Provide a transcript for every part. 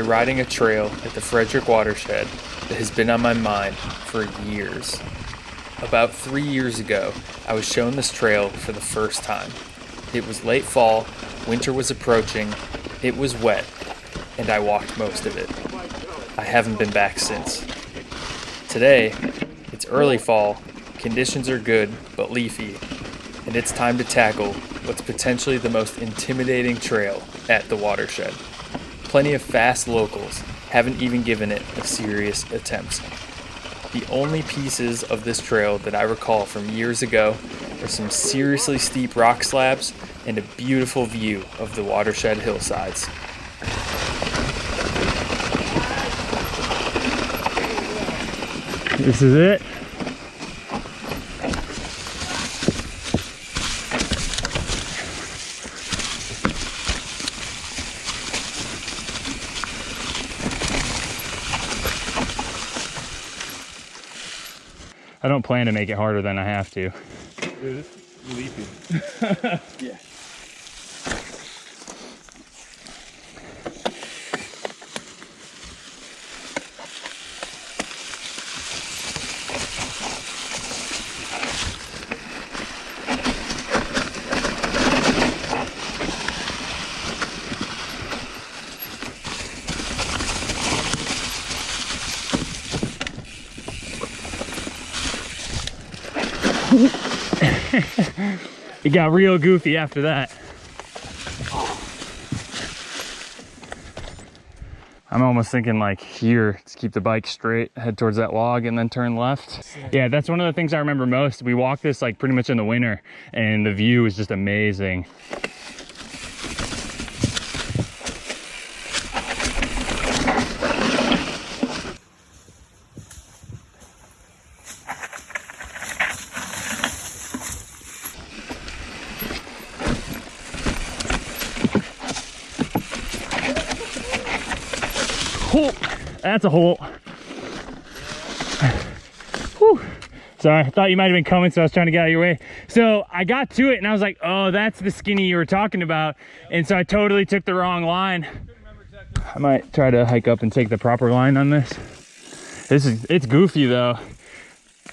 You're riding a trail at the Frederick Watershed that has been on my mind for years. About 3 years ago, I was shown this trail for the first time. It was late fall, winter was approaching, it was wet, and I walked most of it. I haven't been back since. Today, it's early fall, conditions are good but leafy, and it's time to tackle what's potentially the most intimidating trail at the watershed. Plenty of fast locals haven't even given it a serious attempt. The only pieces of this trail that I recall from years ago are some seriously steep rock slabs and a beautiful view of the watershed hillsides. This is it. I don't plan to make it harder than I have to. Dude, this is leafy. Yeah. It got real goofy after that. I'm almost thinking like here, to keep the bike straight, head towards that log and then turn left. Yeah, that's one of the things I remember most. We walked this like pretty much in the winter and the view was just amazing. Oh, that's a hole. Whew. Sorry, I thought you might have been coming, so I was trying to get out of your way. So I got to it and I was like, oh, that's the skinny you were talking about. And so I totally took the wrong line. I might try to hike up and take the proper line on this. It's goofy though.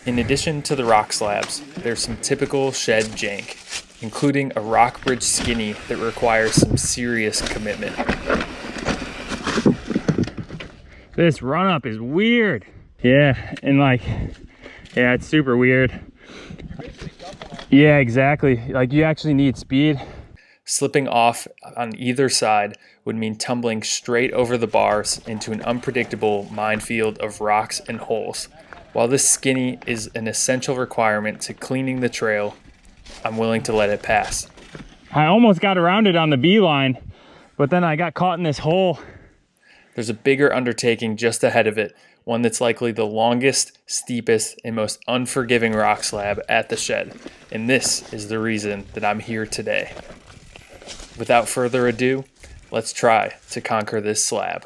In addition to the rock slabs, there's some typical shed jank, including a rock bridge skinny that requires some serious commitment. This run up is weird. Yeah, and like, yeah, it's super weird. Yeah, exactly. Like you actually need speed. Slipping off on either side would mean tumbling straight over the bars into an unpredictable minefield of rocks and holes. While this skinny is an essential requirement to cleaning the trail, I'm willing to let it pass. I almost got around it on the beeline, but then I got caught in this hole. There's a bigger undertaking just ahead of it, one that's likely the longest, steepest, and most unforgiving rock slab at the shed. And this is the reason that I'm here today. Without further ado, let's try to conquer this slab.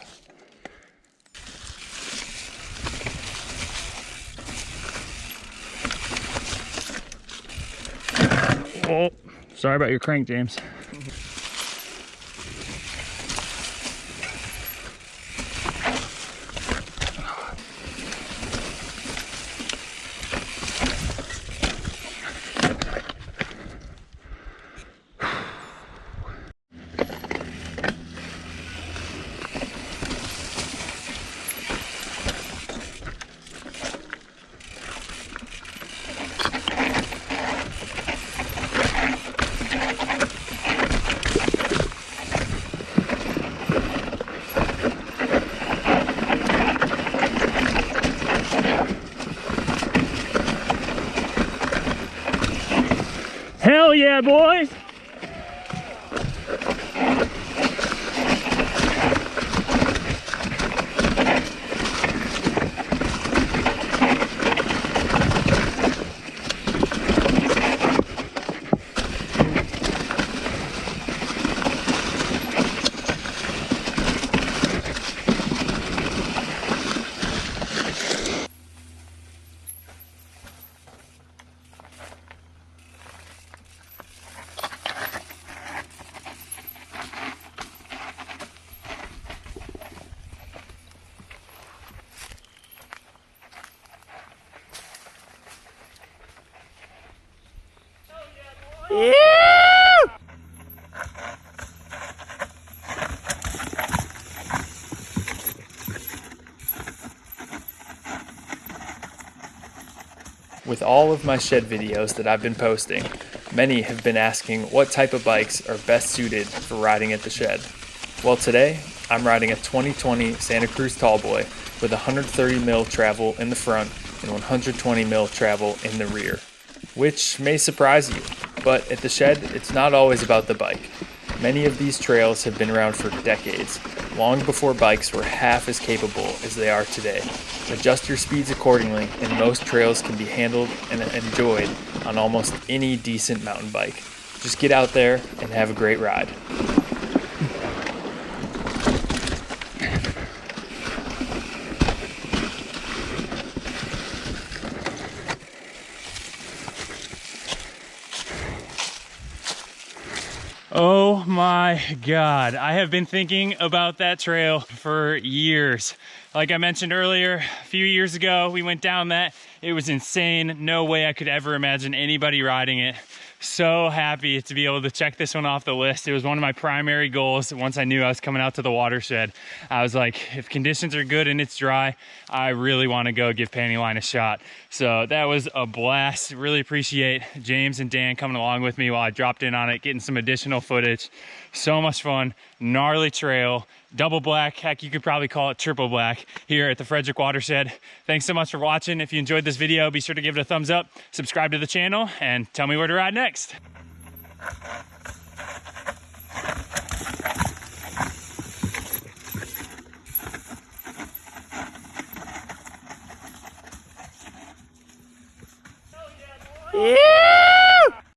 Oh, sorry about your crank, James. Hell yeah, boys! With all of my shed videos that I've been posting, many have been asking what type of bikes are best suited for riding at the shed. Well, today I'm riding a 2020 Santa Cruz Tallboy with 130 mil travel in the front and 120 mil travel in the rear, which may surprise you, but at the shed it's not always about the bike. Many of these trails have been around for decades, long before bikes were half as capable as they are today. Adjust your speeds accordingly, and most trails can be handled and enjoyed on almost any decent mountain bike. Just get out there and have a great ride. Oh my God, I have been thinking about that trail for years. Like I mentioned earlier, a few years ago, we went down that. It was insane. No way I could ever imagine anybody riding it. So happy to be able to check this one off the list. It was one of my primary goals. Once I knew I was coming out to the watershed, I was like, if conditions are good and it's dry, I really want to go give Pantyline a shot. So that was a blast. Really appreciate James and Dan coming along with me while I dropped in on it, getting some additional footage. So much fun, gnarly trail, double black, heck, you could probably call it triple black here at the Frederick Watershed. Thanks so much for watching. If you enjoyed this video, be sure to give it a thumbs up, subscribe to the channel, and tell me where to ride next. Yeah.